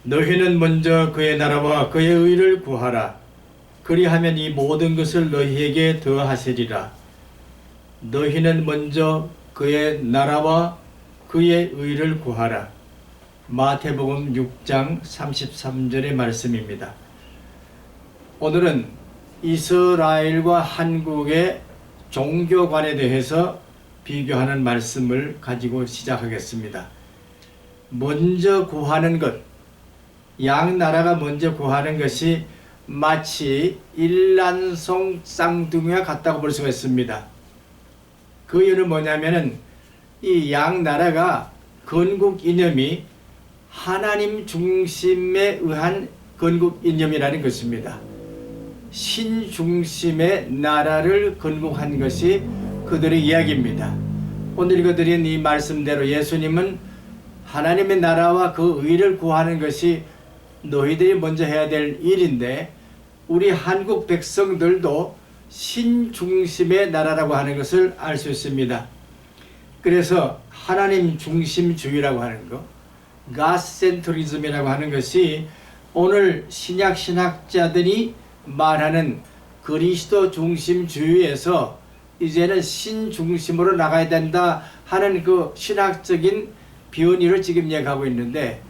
너희는 먼저 그의 나라와 그의 의를 구하라. 그리하면 이 모든 것을 너희에게 더하시리라. 너희는 먼저 그의 나라와 그의 의를 구하라. 마태복음 6장 33절의 말씀입니다. 오늘은 이스라엘과 한국의 종교관에 대해서 비교하는 말씀을 가지고 시작하겠습니다. 먼저 구하는 것, 양 나라가 먼저 구하는 것이 마치 일란성 쌍둥이와 같다고 볼 수가 있습니다. 그 이유는 뭐냐면은 이 양 나라가 건국 이념이 하나님 중심에 의한 건국 이념이라는 것입니다. 신 중심의 나라를 건국한 것이 그들의 이야기입니다. 오늘 읽어드린 이 말씀대로 예수님은 하나님의 나라와 그 의를 구하는 것이 너희들이 먼저 해야 될 일인데, 우리 한국 백성들도 신중심의 나라라고 하는 것을 알 수 있습니다. 그래서 하나님 중심주의라고 하는 것, 가센트리즘이라고 하는 것이 오늘 신약 신학자들이 말하는 그리스도 중심주의에서 이제는 신중심으로 나가야 된다 하는 그 신학적인 변이를 지금 얘기하고 있는데,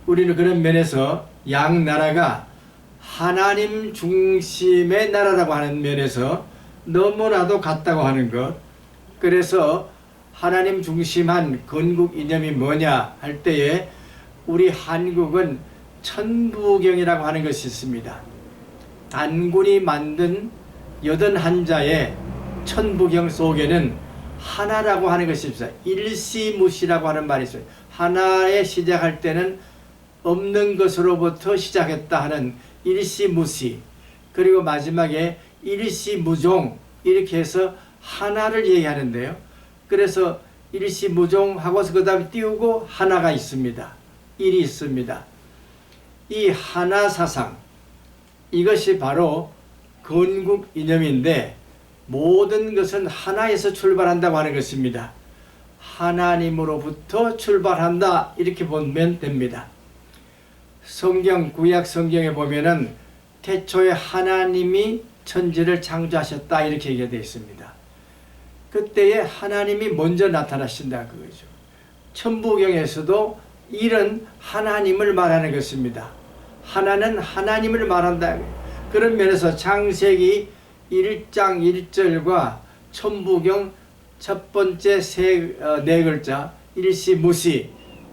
우리는 그런 면에서 양 나라가 하나님 중심의 나라라고 하는 면에서 너무나도 같다고 하는 것, 그래서 하나님 중심한 건국 이념이 뭐냐 할 때에 우리 한국은 천부경이라고 하는 것이 있습니다. 단군이 만든 81자의 천부경 속에는 하나라고 하는 것이 있어요. 일시무시라고 하는 말이 있어요. 하나에 시작할 때는 없는 것으로부터 시작했다 하는 일시무시, 그리고 마지막에 일시무종, 이렇게 해서 하나를 얘기하는데요. 그래서 일시무종하고서 그 다음에 띄우고 하나가 있습니다. 일이 있습니다. 이 하나 사상, 이것이 바로 건국 이념인데, 모든 것은 하나에서 출발한다고 하는 것입니다. 하나님으로부터 출발한다, 이렇게 보면 됩니다. 성경, 구약 성경에 보면은 태초에 하나님이 천지를 창조하셨다, 이렇게 얘기되어 있습니다. 그때에 하나님이 먼저 나타나신다, 그거죠. 천부경에서도 이런 하나님을 말하는 것입니다. 하나는 하나님을 말한다. 그런 면에서 창세기 1장 1절과 천부경 첫 번째 네 글자 일시무시,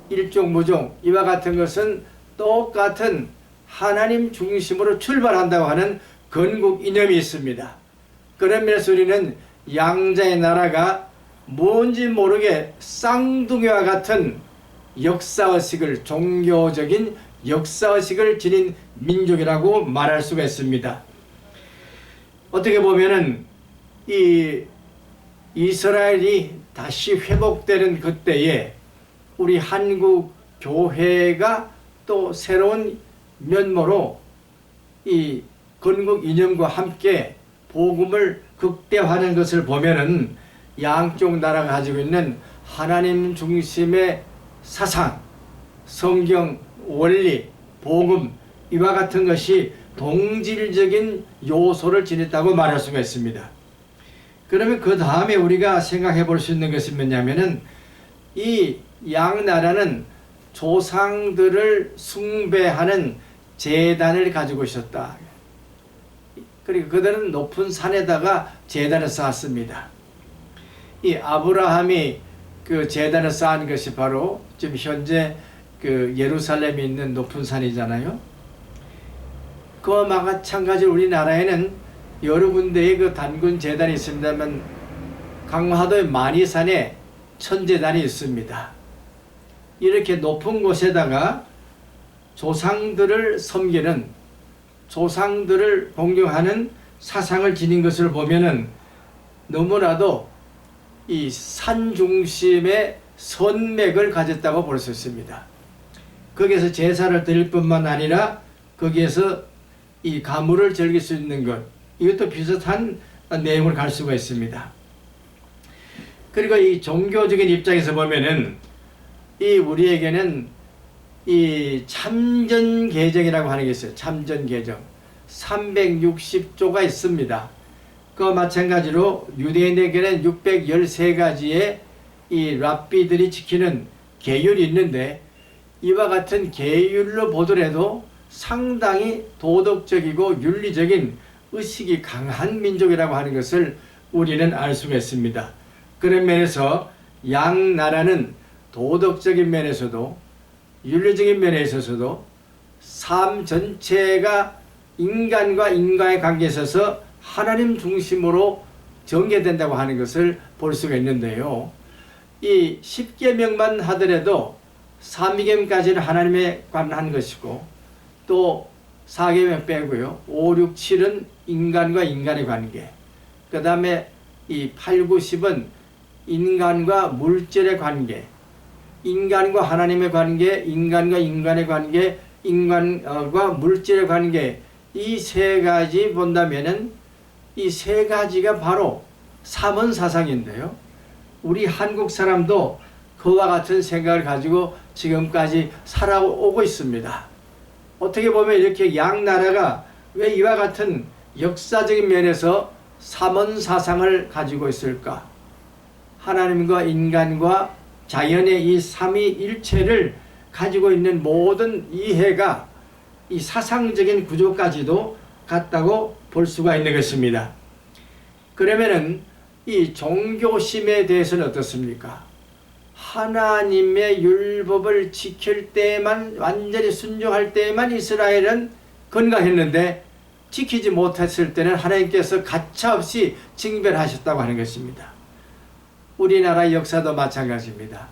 일종무종, 이와 같은 것은 똑같은 하나님 중심으로 출발한다고 하는 건국 이념이 있습니다. 그런 면에서 우리는 양자의 나라가 뭔지 모르게 쌍둥이와 같은 역사의식을, 종교적인 역사의식을 지닌 민족이라고 말할 수가 있습니다. 어떻게 보면은 이 이스라엘이 다시 회복되는 그때에 우리 한국 교회가 또 새로운 면모로 이 건국 이념과 함께 복음을 극대화하는 것을 보면은 양쪽 나라가 가지고 있는 하나님 중심의 사상, 성경, 원리, 복음, 이와 같은 것이 동질적인 요소를 지녔다고 말할 수가 있습니다. 그러면 그 다음에 우리가 생각해 볼 수 있는 것이 뭐냐면은 이 양 나라는 조상들을 숭배하는 제단을 가지고 있었다. 그리고 그들은 높은 산에다가 제단을 쌓았습니다. 이 아브라함이 그 제단을 쌓은 것이 바로 지금 현재 그 예루살렘에 있는 높은 산이잖아요. 그와 마찬가지로 우리나라에는 여러 군데의 그 단군 제단이 있습니다만, 강화도의 만이산에 천제단이 있습니다. 이렇게 높은 곳에다가 조상들을 섬기는, 조상들을 공경하는 사상을 지닌 것을 보면은 너무나도 이 산 중심의 선맥을 가졌다고 볼 수 있습니다. 거기에서 제사를 드릴 뿐만 아니라 거기에서 이 가물을 즐길 수 있는 것, 이것도 비슷한 내용을 갈 수가 있습니다. 그리고 이 종교적인 입장에서 보면은 이 우리에게는 이 참전계정이라고 하는 게 있어요. 참전계정 360조가 있습니다. 그와 마찬가지로 유대인에게는 613가지의 이 랍비들이 지키는 계율이 있는데, 이와 같은 계율로 보더라도 상당히 도덕적이고 윤리적인 의식이 강한 민족이라고 하는 것을 우리는 알 수가 있습니다. 그런 면에서 양 나라는 도덕적인 면에서도 윤리적인 면에 있어서도 삶 전체가 인간과 인간의 관계에 있어서 하나님 중심으로 전개된다고 하는 것을 볼 수가 있는데요. 이 10계명만 하더라도 3계명까지는 하나님에 관한 것이고, 또 4계명 빼고요, 5, 6, 7은 인간과 인간의 관계, 그 다음에 이 8, 9, 10은 인간과 물질의 관계, 인간과 하나님의 관계, 인간과 인간의 관계, 인간과 물질의 관계, 이 세 가지 본다면은 이 세 가지가 바로 삼원사상인데요. 우리 한국 사람도 그와 같은 생각을 가지고 지금까지 살아오고 있습니다. 어떻게 보면 이렇게 양 나라가 왜 이와 같은 역사적인 면에서 삼원사상을 가지고 있을까? 하나님과 인간과 자연의 이 삼위일체를 가지고 있는 모든 이해가 이 사상적인 구조까지도 같다고 볼 수가 있는 것입니다. 그러면은 이 종교심에 대해서는 어떻습니까? 하나님의 율법을 지킬 때만, 완전히 순종할 때만 이스라엘은 건강했는데, 지키지 못했을 때는 하나님께서 가차없이 징벌하셨다고 하는 것입니다. 우리나라 역사도 마찬가지입니다.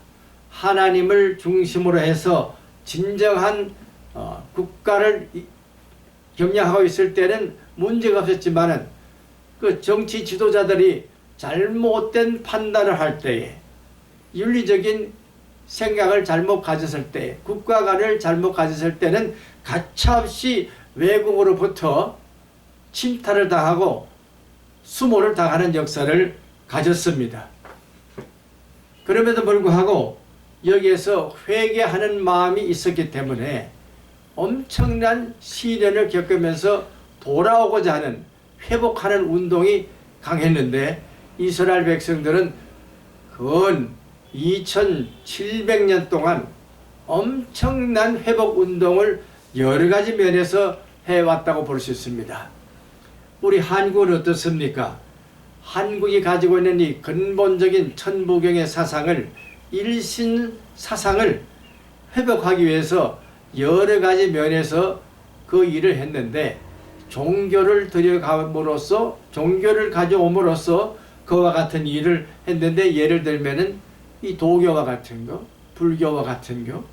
하나님을 중심으로 해서 진정한 국가를 경영하고 있을 때는 문제가 없었지만은, 그 정치 지도자들이 잘못된 판단을 할 때에, 윤리적인 생각을 잘못 가졌을 때, 국가관을 잘못 가졌을 때는 가차없이 외국으로부터 침탈을 당하고 수모를 당하는 역사를 가졌습니다. 그럼에도 불구하고 여기에서 회개하는 마음이 있었기 때문에 엄청난 시련을 겪으면서 돌아오고자 하는, 회복하는 운동이 강했는데, 이스라엘 백성들은 근 2700년 동안 엄청난 회복 운동을 여러 가지 면에서 해왔다고 볼 수 있습니다. 우리 한국은 어떻습니까? 한국이 가지고 있는 이 근본적인 천부경의 사상을, 일신 사상을 회복하기 위해서 여러 가지 면에서 그 일을 했는데, 종교를 들여감으로써, 종교를 가져옴으로써 그와 같은 일을 했는데, 예를 들면은 이 도교와 같은 거, 불교와 같은 거,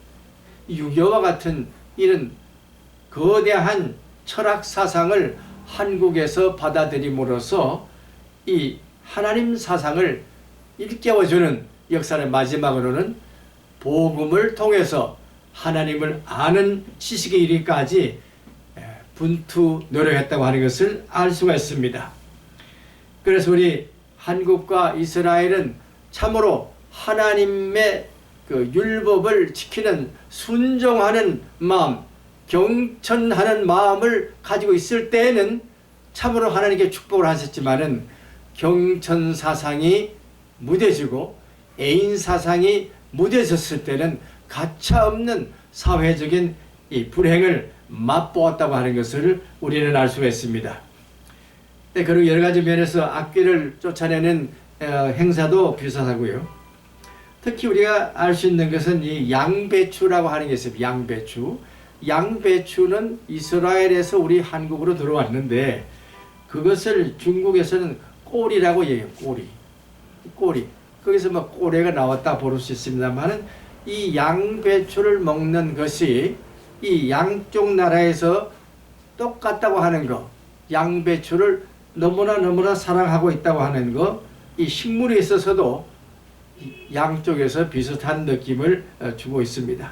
유교와 같은 이런 거대한 철학 사상을 한국에서 받아들임으로써 이 하나님 사상을 일깨워주는 역사를, 마지막으로는 복음을 통해서 하나님을 아는 지식에 이르기까지 분투 노력했다고 하는 것을 알 수가 있습니다. 그래서 우리 한국과 이스라엘은 참으로 하나님의 그 율법을 지키는, 순종하는 마음, 경천하는 마음을 가지고 있을 때에는 참으로 하나님께 축복을 하셨지만은, 경천 사상이 무뎌지고 애인 사상이 무뎌졌을 때는 가차없는 사회적인 이 불행을 맛보았다고 하는 것을 우리는 알 수가 있습니다. 그리고 여러 가지 면에서 악귀를 쫓아내는 행사도 비슷하고요. 특히 우리가 알 수 있는 것은 이 양배추라고 하는 게 있습니다. 양배추. 양배추는 이스라엘에서 우리 한국으로 들어왔는데, 그것을 중국에서는 꼬리라고 얘기해요. 꼬리. 거기서 뭐 꼬리가 나왔다 볼 수 있습니다만은, 이 양배추를 먹는 것이 이 양쪽 나라에서 똑같다고 하는 거, 양배추를 너무나 사랑하고 있다고 하는 거, 이 식물에 있어서도 양쪽에서 비슷한 느낌을 주고 있습니다.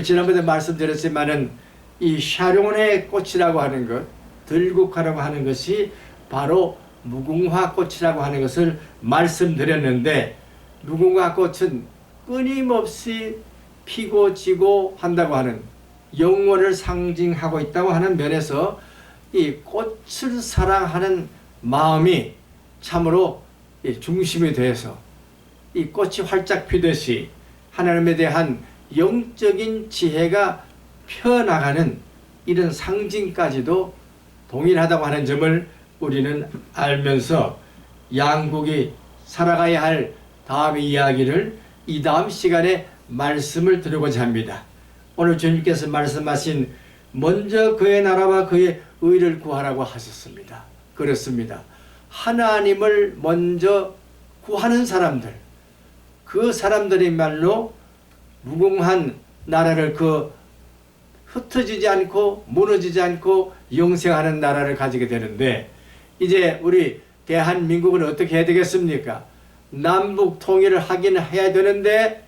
지난번에 말씀드렸지만은 이 샤론의 꽃이라고 하는 것, 들국화라고 하는 것이 바로 무궁화 꽃이라고 하는 것을 말씀드렸는데, 무궁화 꽃은 끊임없이 피고 지고 한다고 하는 영원을 상징하고 있다고 하는 면에서 이 꽃을 사랑하는 마음이 참으로 중심이 돼서 이 꽃이 활짝 피듯이 하나님에 대한 영적인 지혜가 펴나가는 이런 상징까지도 동일하다고 하는 점을 우리는 알면서 양국이 살아가야 할 다음의 이야기를 이 다음 시간에 말씀을 드리고자 합니다. 오늘 주님께서 말씀하신 먼저 그의 나라와 그의 의를 구하라고 하셨습니다. 그렇습니다. 하나님을 먼저 구하는 사람들, 그 사람들의 말로 무궁한 나라를 흩어지지 않고 무너지지 않고 영생하는 나라를 가지게 되는데, 이제 우리 대한민국은 어떻게 해야 되겠습니까? 남북 통일을 하긴 해야 되는데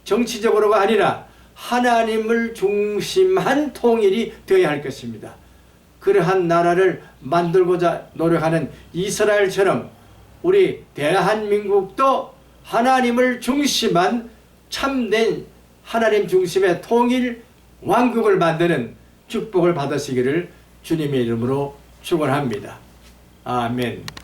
정치적으로가 아니라 하나님을 중심한 통일이 되어야 할 것입니다. 그러한 나라를 만들고자 노력하는 이스라엘처럼 우리 대한민국도 하나님을 중심한 참된 하나님 중심의 통일 왕국을 만드는 축복을 받으시기를 주님의 이름으로 축원합니다. 아멘.